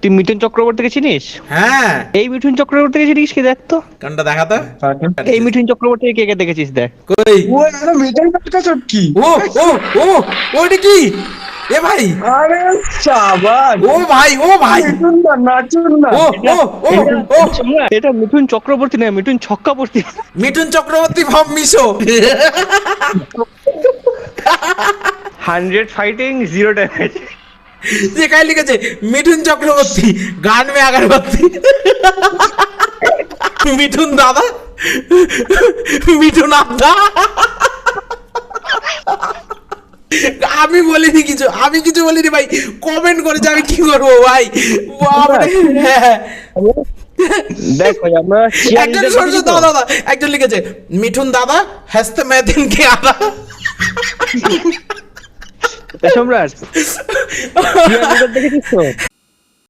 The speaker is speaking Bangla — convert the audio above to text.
তুই মিঠুন চক্রবর্তীকে চিনিস? হ্যাঁ, এই মিঠুন চক্রবর্তীকে চিনিস কি দেখ তো। কোনটা দেখা তো? এই মিঠুন চক্রবর্তীকে কে কে দেখেছিস দেখ। কই? ও এটা মিঠুন কাটকা চটকি। ও ও ও ওটা কি? এ ভাই, আরে শাবাশ, ও ভাই, ও ভাই, মিঠুন না, নাচুন না। ও ও ও ও এটা মিঠুন চক্রবর্তী না, মিঠুন ছক্কাবর্তী। মিঠুন চক্রবর্তী ভাব মিশো। 100 fighting 0 damage. যেখানে লিখেছে মিঠুন চক্রবর্তী গান মে আগরবাতি। মিঠুন দাদা, মিঠুন আদা। আমি বলিনি কিছু, আমি কিছু বলিনি ভাই, কমেন্ট করেছে, আমি কি করবো ভাই? বাপরে। হ্যাঁ, দেখ ভাই আমরা একজন সরষে দাদা দাদা একজন লিখেছে মিঠুন দাদা হাসতে মে দিন কে আদা। সম্রাট দেখেছিস তো?